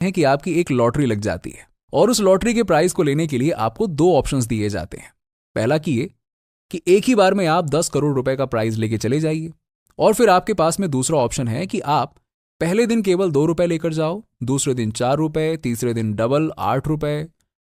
हैं कि आपकी एक लॉटरी लग जाती है और उस लॉटरी के प्राइस को लेने के लिए आपको दो ऑप्शंस दिए जाते हैं। पहला कि एक ही बार में आप 10 करोड़ रुपए का प्राइज लेके चले जाइए, और फिर आपके पास में दूसरा ऑप्शन है कि आप पहले दिन केवल 2 रुपए लेकर जाओ, दूसरे दिन 4 रुपए, तीसरे दिन डबल 8 रुपए,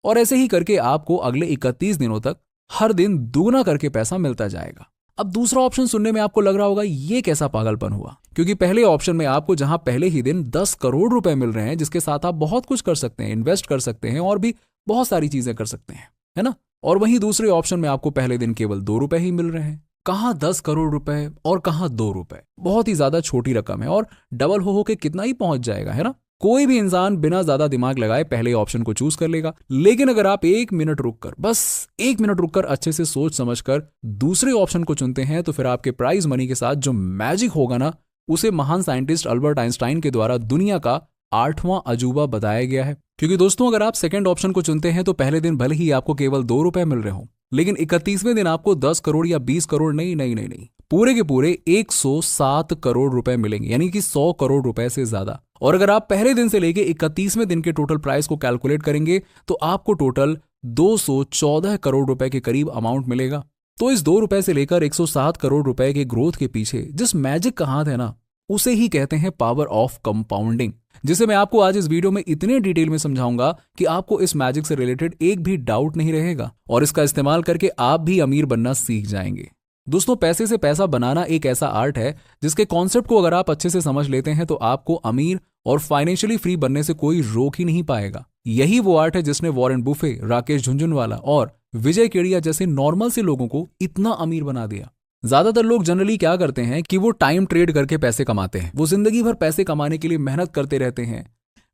और ऐसे ही करके आपको अगले 31 दिनों तक हर दिन दुगना करके पैसा मिलता जाएगा। अब दूसरा ऑप्शन सुनने में आपको लग रहा होगा ये कैसा पागलपन हुआ, क्योंकि पहले ऑप्शन में आपको जहां पहले ही दिन 10 करोड़ रुपए मिल रहे हैं जिसके साथ आप बहुत कुछ कर सकते हैं, इन्वेस्ट कर सकते हैं और भी बहुत सारी चीजें कर सकते हैं, है ना। और वहीं दूसरे ऑप्शन में आपको पहले दिन केवल 2 रुपए ही मिल रहे हैं। कहां 10 करोड़ रुपए और कहां 2 रुपए, बहुत ही ज्यादा छोटी रकम है और डबल हो के कितना ही पहुंच जाएगा, है ना। कोई भी इंसान बिना ज्यादा दिमाग लगाए पहले ऑप्शन को चूज कर लेगा। लेकिन अगर आप 1 मिनट रुककर, बस 1 मिनट रुककर अच्छे से सोच समझकर दूसरे ऑप्शन को चुनते हैं तो फिर आपके प्राइज मनी के साथ जो मैजिक होगा ना, उसे महान साइंटिस्ट अल्बर्ट आइंस्टाइन के द्वारा दुनिया का 8वां अजूबा बताया गया है। क्योंकि दोस्तों अगर आप सेकंड ऑप्शन को चुनते हैं तो पहले दिन भले ही आपको केवल 2 रुपए मिल रहे हो, लेकिन 31वें दिन आपको 10 करोड़ या 20 करोड़ नहीं, पूरे के पूरे 107 करोड़ रुपए मिलेंगे, यानी कि 100 करोड़ रुपए से ज्यादा। और अगर आप पहले दिन से लेके 31वें दिन के टोटल प्राइस को कैलकुलेट करेंगे तो आपको टोटल 214 करोड़ रुपए के करीब अमाउंट मिलेगा। तो इस 2 रुपए से लेकर 107 करोड़ रुपए के ग्रोथ के पीछे जिस मैजिक का हाथ है ना, उसे ही कहते हैं पावर ऑफ कंपाउंडिंग, जिसे मैं आपको आज इस वीडियो में इतने डिटेल में समझाऊंगा कि आपको इस मैजिक से रिलेटेड एक भी डाउट नहीं रहेगा और इसका इस्तेमाल करके आप भी अमीर बनना सीख जाएंगे। दोस्तों पैसे से पैसा बनाना एक ऐसा आर्ट है जिसके कॉन्सेप्ट को अगर आप अच्छे से समझ लेते हैं तो आपको अमीर और फाइनेंशियली फ्री बनने से कोई रोक ही नहीं पाएगा। यही वो आर्ट है जिसने वॉरेन बुफे, राकेश झुनझुनवाला और विजय केडिया जैसे नॉर्मल से लोगों को इतना अमीर बना दिया। ज्यादातर लोग जनरली क्या करते हैं कि वो टाइम ट्रेड करके पैसे कमाते हैं, वो जिंदगी भर पैसे कमाने के लिए मेहनत करते रहते हैं,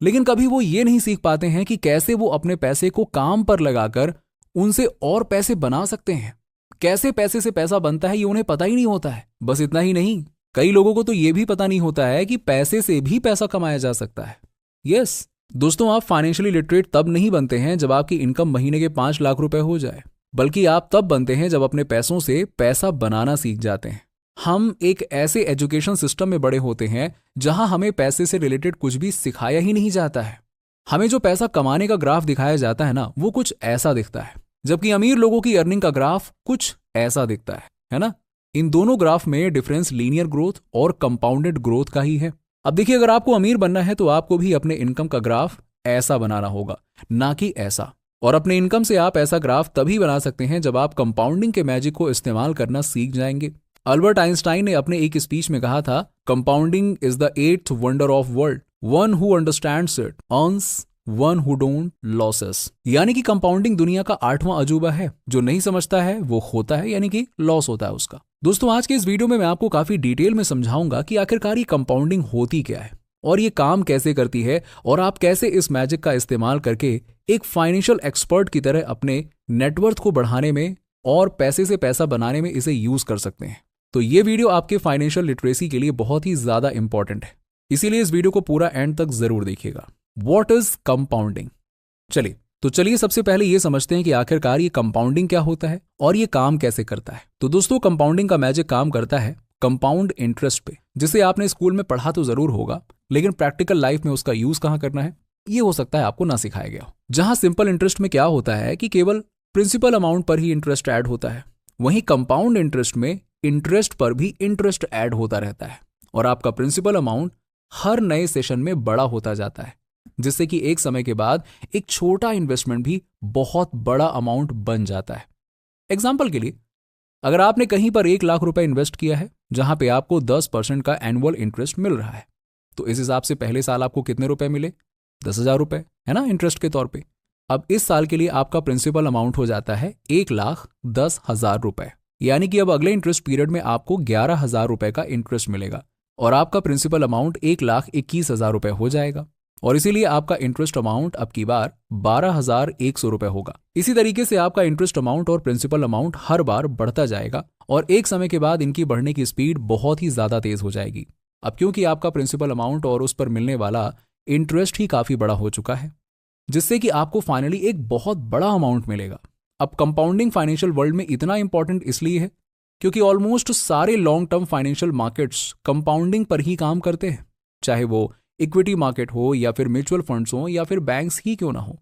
लेकिन कभी वो ये नहीं सीख पाते हैं कि कैसे वो अपने पैसे को काम पर लगाकर उनसे और पैसे बना सकते हैं। कैसे पैसे से पैसा बनता है ये उन्हें पता ही नहीं होता है। बस इतना ही नहीं, कई लोगों को तो ये भी पता नहीं होता है कि पैसे से भी पैसा कमाया जा सकता है। यस दोस्तों, आप फाइनेंशियली लिटरेट तब नहीं बनते हैं जब आपकी इनकम महीने के 5 लाख रुपए हो जाए, बल्कि आप तब बनते हैं जब अपने पैसों से पैसा बनाना सीख जाते हैं। हम एक ऐसे एजुकेशन सिस्टम में बड़े होते हैं जहां हमें पैसे से रिलेटेड कुछ भी सिखाया ही नहीं जाता है। हमें जो पैसा कमाने का ग्राफ दिखाया जाता है ना, वो कुछ ऐसा दिखता है, जबकि अमीर लोगों की अर्निंग का ग्राफ कुछ ऐसा दिखता है ना। इन दोनों ग्राफ में डिफरेंस लीनियर ग्रोथ और कंपाउंडेड ग्रोथ का ही है। अब देखिए, अगर आपको अमीर बनना है तो आपको भी अपने इनकम का ग्राफ ऐसा बनाना होगा, ना कि ऐसा। और अपने इनकम से आप ऐसा ग्राफ तभी बना सकते हैं जब आप कंपाउंडिंग के मैजिक को इस्तेमाल करना सीख जाएंगे। अल्बर्ट आइंस्टाइन ने अपने एक स्पीच में कहा था, compounding is the 8th wonder of world, one who understands it earns, one who don't losses. यानी कि कंपाउंडिंग दुनिया का 8वां अजूबा है, जो नहीं समझता है वो होता है, यानी कि लॉस होता है उसका। दोस्तों आज के इस वीडियो में मैं आपको काफी डिटेल में समझाऊंगा कि आखिरकार ये कंपाउंडिंग होती क्या है और ये काम कैसे करती है, और आप कैसे इस मैजिक का इस्तेमाल करके एक फाइनेंशियल एक्सपर्ट की तरह अपने नेटवर्थ को बढ़ाने में और पैसे से पैसा बनाने में इसे यूज कर सकते हैं। तो ये वीडियो आपके फाइनेंशियल लिटरेसी के लिए बहुत ही ज्यादा इंपॉर्टेंट है, इसीलिए इस वीडियो को पूरा एंड तक जरूर देखिएगा। What is compounding? चलिए सबसे पहले ये समझते हैं कि आखिरकार ये कंपाउंडिंग क्या होता है और ये काम कैसे करता है। तो दोस्तों कंपाउंडिंग का मैजिक काम करता है कंपाउंड इंटरेस्ट पे, जिसे आपने स्कूल में पढ़ा तो जरूर होगा, लेकिन प्रैक्टिकल लाइफ में उसका यूज कहां करना है ये हो सकता है आपको ना सिखाया गया हो। जहां सिंपल इंटरेस्ट में क्या होता है कि केवल प्रिंसिपल अमाउंट पर ही इंटरेस्ट ऐड होता है, वहीं कंपाउंड इंटरेस्ट में इंटरेस्ट पर भी इंटरेस्ट ऐड होता रहता है और आपका प्रिंसिपल अमाउंट हर नए सेशन में बड़ा होता जाता है, जिससे कि एक समय के बाद एक छोटा इन्वेस्टमेंट भी बहुत बड़ा अमाउंट बन जाता है। एग्जाम्पल के लिए, अगर आपने कहीं पर 1 लाख रुपए इन्वेस्ट किया है जहां पे आपको 10% का एनुअल इंटरेस्ट मिल रहा है, तो इस हिसाब से पहले साल आपको कितने रुपए मिले? 10,000 रुपए, है ना, इंटरेस्ट के तौर पे। अब इस साल के लिए आपका प्रिंसिपल अमाउंट हो जाता है 1,10,000 रुपए, यानी कि अब अगले इंटरेस्ट पीरियड में आपको 11,000 रुपए का इंटरेस्ट मिलेगा और आपका प्रिंसिपल अमाउंट 1,21,000 रुपए हो जाएगा। और इसीलिए आपका इंटरेस्ट अमाउंट अब की बार 12,100 रुपए होगा। इसी तरीके से आपका इंटरेस्ट अमाउंट और प्रिंसिपल अमाउंट हर बार बढ़ता जाएगा और एक समय के बाद इनकी बढ़ने की स्पीड बहुत ही ज्यादा तेज हो जाएगी। अब क्योंकि आपका प्रिंसिपल अमाउंट और उस पर मिलने वाला इंटरेस्ट ही काफी बड़ा हो चुका है, जिससे कि आपको फाइनली एक बहुत बड़ा अमाउंट मिलेगा। अब कंपाउंडिंग फाइनेंशियल वर्ल्ड में इतना इंपॉर्टेंट इसलिए है क्योंकि ऑलमोस्ट सारे long term financial markets compounding पर ही काम करते हैं, चाहे वो इक्विटी मार्केट हो या फिर म्यूचुअल फंड्स हो या फिर बैंक्स ही क्यों ना हो।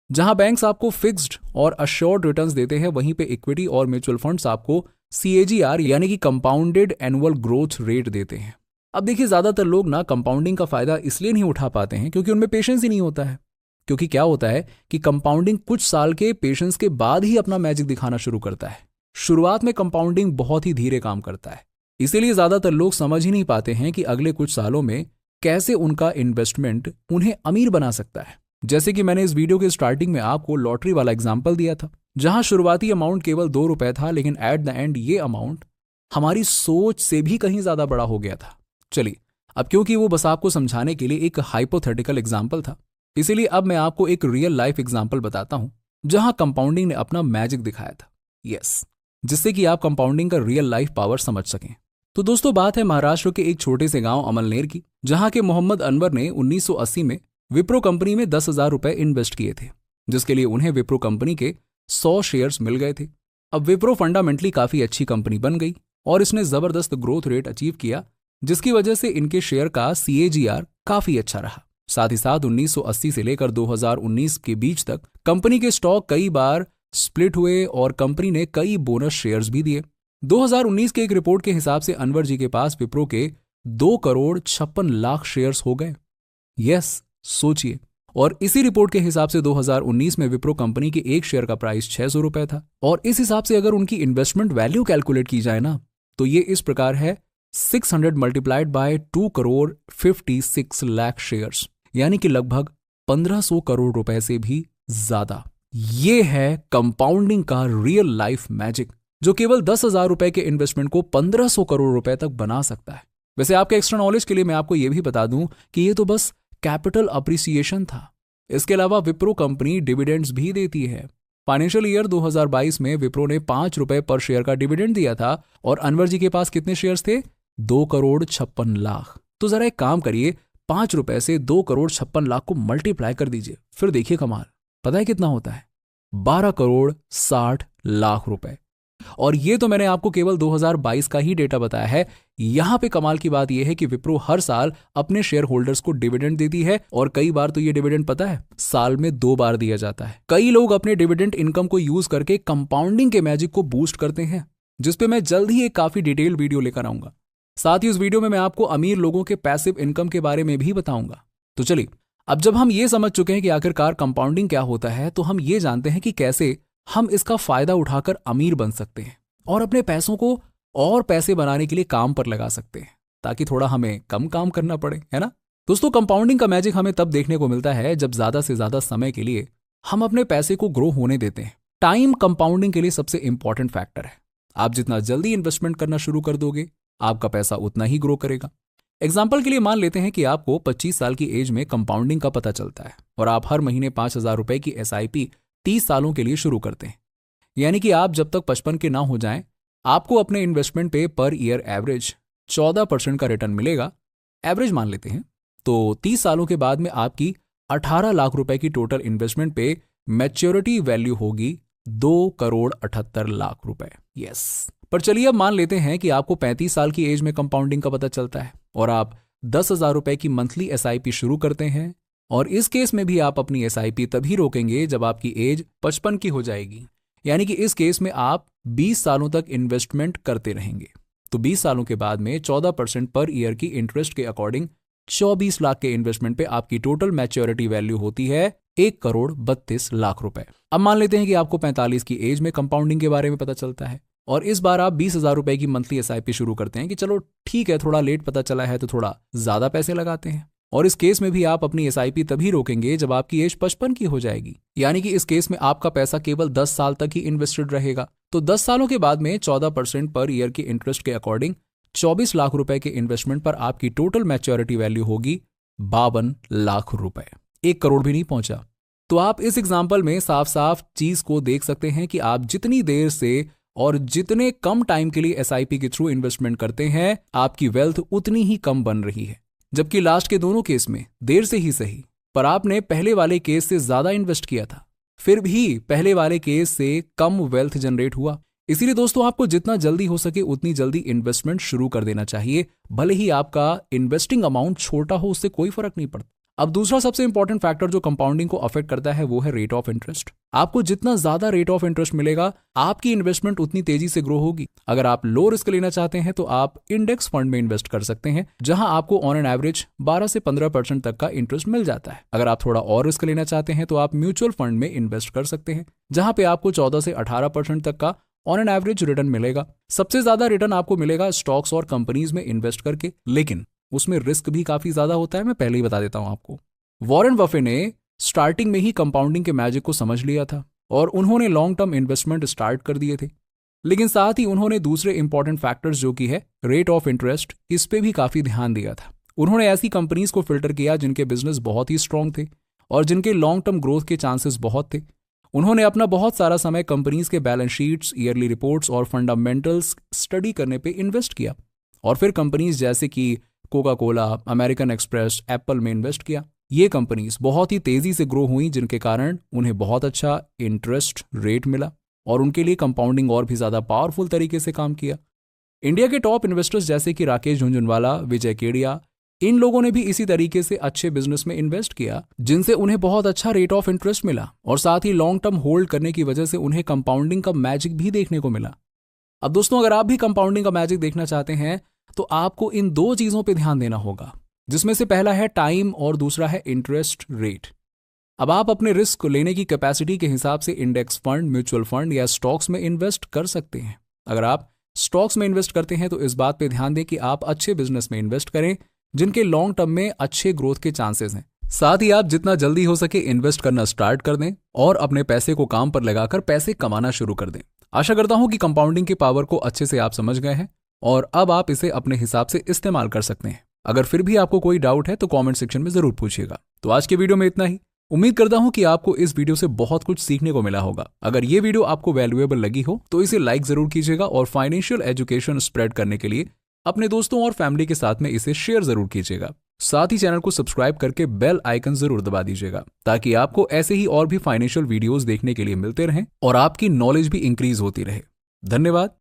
जहां बैंक्स आपको फिक्स्ड और अश्योर्ड रिटर्न्स देते हैं, वहीं पे इक्विटी और म्यूचुअल फंड्स आपको CAGR यानी कि कंपाउंडेड एनुअल ग्रोथ रेट देते हैं। अब देखिए, ज्यादातर लोग ना कंपाउंडिंग का फायदा इसलिए नहीं उठा पाते हैं क्योंकि उनमें पेशेंस ही नहीं होता है। क्योंकि क्या होता है कि कंपाउंडिंग कुछ साल के पेशेंस के बाद ही अपना मैजिक दिखाना शुरू करता है। शुरुआत में कंपाउंडिंग बहुत ही धीरे काम करता है, इसीलिए ज्यादातर लोग समझ ही नहीं पाते हैं कि अगले कुछ सालों में कैसे उनका इन्वेस्टमेंट उन्हें अमीर बना सकता है। जैसे कि मैंने इस वीडियो के स्टार्टिंग में आपको लॉटरी वाला एग्जाम्पल दिया था, जहां शुरुआती अमाउंट केवल 2 रुपए था, लेकिन एट द एंड ये अमाउंट हमारी सोच से भी कहीं ज्यादा बड़ा हो गया था। चलिए, अब क्योंकि वो बस आपको समझाने के लिए एक हाइपोथेटिकल एग्जाम्पल था, इसीलिए अब मैं आपको एक रियल लाइफ एग्जाम्पल बताता हूं जहां कंपाउंडिंग ने अपना मैजिक दिखाया था। यस, जिससे कि आप कंपाउंडिंग का रियल लाइफ पावर समझ सकें। तो दोस्तों, बात है महाराष्ट्र के एक छोटे से गांव अमलनेर की, जहां के मोहम्मद अनवर ने 1980 में विप्रो कंपनी में 10,000 रुपए इन्वेस्ट किए थे, जिसके लिए उन्हें विप्रो कंपनी के 100 शेयर्स मिल गए थे। अब विप्रो फंडामेंटली काफी अच्छी कंपनी बन गई और इसने जबरदस्त ग्रोथ रेट अचीव किया, जिसकी वजह से इनके शेयर का CAGR काफी अच्छा रहा। साथ ही साथ 1980 से लेकर 2019 के बीच तक कंपनी के स्टॉक कई बार स्प्लिट हुए और कंपनी ने कई बोनस शेयर्स भी दिए। 2019 के एक रिपोर्ट के हिसाब से अनवर जी के पास विप्रो के 2,56,00,000 शेयर्स हो गए। यस, सोचिए। और इसी रिपोर्ट के हिसाब से 2019 में विप्रो कंपनी के एक शेयर का प्राइस 600 रुपए था। और इस हिसाब से अगर उनकी इन्वेस्टमेंट वैल्यू कैलकुलेट की जाए ना, तो ये इस प्रकार है 600 मल्टीप्लाइड बाय 2,56,00,000 शेयर्स, यानी कि लगभग 1,500 करोड़ रुपए से भी ज्यादा। ये है कंपाउंडिंग का रियल लाइफ मैजिक, जो केवल 10,000 रुपए के इन्वेस्टमेंट को 1,500 करोड़ रुपए तक बना सकता है। वैसे आपके एक्स्ट्रा नॉलेज के लिए मैं आपको यह भी बता दूं कि ये तो बस कैपिटल अप्रिसिएशन था। इसके अलावा विप्रो कंपनी डिविडेंड्स भी देती है। फाइनेंशियल ईयर 2022 में विप्रो ने 5 रुपए पर शेयर का डिविडेंड दिया था और अनवर जी के पास कितने शेयर्स थे? 2,56,00,000। तो जरा एक काम करिए, 5 रुपए से 2,56,00,000 को मल्टीप्लाई कर दीजिए, फिर देखिए कमाल। पता है कितना होता है? 12,60,00,000 रुपए। और ये तो मैंने आपको केवल 2022 का ही डेटा बताया है। यहां पे कमाल की बात यह है कि विप्रो हर साल अपने शेयर होल्डर्स को डिविडेंड देती है और कई बार तो ये डिविडेंड पता है साल में 2 बार दिया जाता है। कई लोग अपने डिविडेंड इनकम को यूज करके कंपाउंडिंग के मैजिक को बूस्ट करते हैं, जिसपे मैं जल्द ही एक काफी डिटेल वीडियो लेकर आऊंगा। साथ ही उस वीडियो में मैं आपको अमीर लोगों के पैसिव इनकम के बारे में भी बताऊंगा। तो चलिए, अब जब हम ये समझ चुके हैं कि आखिरकार कंपाउंडिंग क्या होता है, तो हम ये जानते हैं कि कैसे हम इसका फायदा उठाकर अमीर बन सकते हैं और अपने पैसों को और पैसे बनाने के लिए काम पर लगा सकते हैं, ताकि थोड़ा हमें कम काम करना पड़े, है ना। दोस्तों, कंपाउंडिंग का मैजिक हमें तब देखने को मिलता है जब ज्यादा से ज्यादा समय के लिए हम अपने पैसे को ग्रो होने देते हैं। टाइम कंपाउंडिंग के लिए सबसे इंपॉर्टेंट फैक्टर है। आप जितना जल्दी इन्वेस्टमेंट करना शुरू कर दोगे, आपका पैसा उतना ही ग्रो करेगा। एग्जाम्पल के लिए मान लेते हैं कि आपको 25 साल की एज में कंपाउंडिंग का पता चलता है और आप हर महीने 5,000 रुपए की SIP 30 सालों के लिए शुरू करते हैं। यानी कि आप जब तक 55 के ना हो जाएं, आपको अपने इन्वेस्टमेंट पे पर ईयर एवरेज 14% का रिटर्न मिलेगा। एवरेज मान लेते हैं। तो 30 सालों के बाद में आपकी 18 लाख रुपए की टोटल इन्वेस्टमेंट पे मैच्योरिटी वैल्यू होगी 2,78,00,000 रुपए। यस, पर चलिए अब मान लेते हैं कि आपको 35 साल की एज में कंपाउंडिंग का पता चलता है और आप 10,000 रुपए की मंथली SIP शुरू करते हैं। और इस केस में भी आप अपनी SIP तभी रोकेंगे जब आपकी एज 55 की हो जाएगी। यानी कि इस केस में आप 20 सालों तक इन्वेस्टमेंट करते रहेंगे। तो 20 सालों के बाद में 14% पर ईयर की इंटरेस्ट के अकॉर्डिंग 24 लाख के इन्वेस्टमेंट पे आपकी टोटल मैच्योरिटी वैल्यू होती है 1,32,00,000 रुपए। अब मान लेते हैं कि आपको 45 की एज में कंपाउंडिंग के बारे में पता चलता है और इस बार आप 20,000 रुपए की मंथली SIP शुरू करते हैं कि चलो ठीक है, थोड़ा लेट पता चला है तो थोड़ा ज्यादा पैसे लगाते हैं। और इस केस में भी आप अपनी SIP तभी रोकेंगे जब आपकी एज 55 की हो जाएगी। यानी कि इस केस में आपका पैसा केवल 10 साल तक ही इन्वेस्टेड रहेगा। तो 10 सालों के बाद में 14% पर ईयर की इंटरेस्ट के अकॉर्डिंग 24 लाख रुपए के इन्वेस्टमेंट पर आपकी टोटल मैच्योरिटी वैल्यू होगी 52 लाख रुपए। 1 करोड़ भी नहीं पहुंचा। तो आप इस एग्जाम्पल में साफ साफ चीज को देख सकते हैं कि आप जितनी देर से और जितने कम टाइम के लिए SIP के थ्रू इन्वेस्टमेंट करते हैं, आपकी वेल्थ उतनी ही कम बन रही है। जबकि लास्ट के दोनों केस में देर से ही सही, पर आपने पहले वाले केस से ज्यादा इन्वेस्ट किया था, फिर भी पहले वाले केस से कम वेल्थ जनरेट हुआ। इसीलिए दोस्तों आपको जितना जल्दी हो सके उतनी जल्दी इन्वेस्टमेंट शुरू कर देना चाहिए, भले ही आपका इन्वेस्टिंग अमाउंट छोटा हो, उससे कोई फर्क नहीं पड़ता। अब दूसरा सबसे इंपॉर्टेंट फैक्टर जो कंपाउंडिंग को अफेक्ट करता है वो है रेट ऑफ इंटरेस्ट। आपको जितना ज्यादा रेट ऑफ इंटरेस्ट मिलेगा आपकी इन्वेस्टमेंट उतनी तेजी से ग्रो होगी। अगर आप लो रिस्क लेना चाहते हैं तो आप इंडेक्स फंड में इन्वेस्ट कर सकते हैं, जहां आपको ऑन एन एवरेज 12 से 15% तक का इंटरेस्ट मिल जाता है। अगर आप थोड़ा और रिस्क लेना चाहते हैं तो आप म्यूचुअल फंड में इन्वेस्ट कर सकते हैं, जहां पे आपको 14 से 18% तक का ऑन एन एवरेज रिटर्न मिलेगा। सबसे ज्यादा रिटर्न आपको मिलेगा स्टॉक्स और कंपनीज में इन्वेस्ट करके, लेकिन उसमें रिस्क भी काफी ज्यादा होता है। मैं पहले ही बता देता हूं आपको। वॉरेन बफे ने स्टार्टिंग में ही कंपाउंडिंग के मैजिक को समझ लिया था और उन्होंने लॉन्ग टर्म इन्वेस्टमेंट स्टार्ट कर दिए थे, लेकिन साथ ही उन्होंने दूसरे इंपॉर्टेंट फैक्टर्स जो कि है रेट ऑफ इंटरेस्ट, इस पे भी काफी ध्यान दिया था। उन्होंने ऐसी कंपनीज को फिल्टर किया जिनके बिजनेस बहुत ही स्ट्रांग थे और जिनके लॉन्ग टर्म ग्रोथ के चांसेस बहुत थे। उन्होंने अपना बहुत सारा समय कंपनीज के बैलेंस शीट्स, ईयरली रिपोर्ट्स और फंडामेंटल्स स्टडी करने पे इन्वेस्ट किया और फिर कंपनीज जैसे कि Coca Cola, American express, Apple में इन्वेस्ट किया। ये कंपनीज बहुत ही तेजी से ग्रो हुई, जिनके कारण उन्हें बहुत अच्छा इंटरेस्ट रेट मिला और उनके लिए कंपाउंडिंग और भी ज्यादा पावरफुल तरीके से काम किया। इंडिया के टॉप इन्वेस्टर्स जैसे कि राकेश झुनझुनवाला, विजय केडिया, इन लोगों ने भी इसी तरीके से अच्छे बिजनेस में इन्वेस्ट किया, जिनसे उन्हें बहुत अच्छा रेट ऑफ इंटरेस्ट मिला और साथ ही लॉन्ग टर्म होल्ड करने की वजह से उन्हें कंपाउंडिंग का मैजिक भी देखने को मिला। अब दोस्तों अगर आप भी कंपाउंडिंग का मैजिक देखना चाहते हैं तो आपको इन दो चीजों पर ध्यान देना होगा, जिसमें से पहला है टाइम और दूसरा है इंटरेस्ट रेट। अब आप अपने रिस्क लेने की कैपेसिटी के हिसाब से इंडेक्स फंड, म्यूचुअल फंड या स्टॉक्स में इन्वेस्ट कर सकते हैं। अगर आप स्टॉक्स में इन्वेस्ट करते हैं तो इस बात पे ध्यान दें कि आप अच्छे बिजनेस में इन्वेस्ट करें जिनके लॉन्ग टर्म में अच्छे ग्रोथ के चांसेस हैं। साथ ही आप जितना जल्दी हो सके इन्वेस्ट करना स्टार्ट कर दें और अपने पैसे को काम पर लगाकर पैसे कमाना शुरू कर दें। आशा करता हूं कि कंपाउंडिंग की पावर को अच्छे से आप समझ गए हैं और अब आप इसे अपने हिसाब से इस्तेमाल कर सकते हैं। अगर फिर भी आपको कोई डाउट है तो कमेंट सेक्शन में जरूर पूछिएगा। तो आज के वीडियो में इतना ही। उम्मीद करता हूं कि आपको इस वीडियो से बहुत कुछ सीखने को मिला होगा। अगर ये वीडियो आपको वैल्यूएबल लगी हो तो इसे लाइक जरूर कीजिएगा और फाइनेंशियल एजुकेशन स्प्रेड करने के लिए अपने दोस्तों और फैमिली के साथ में इसे शेयर जरूर कीजिएगा। साथ ही चैनल को सब्सक्राइब करके बेल आइकन जरूर दबा दीजिएगा ताकि आपको ऐसे ही और भी फाइनेंशियल वीडियोस देखने के लिए मिलते रहें और आपकी नॉलेज भी इंक्रीज होती रहे। धन्यवाद।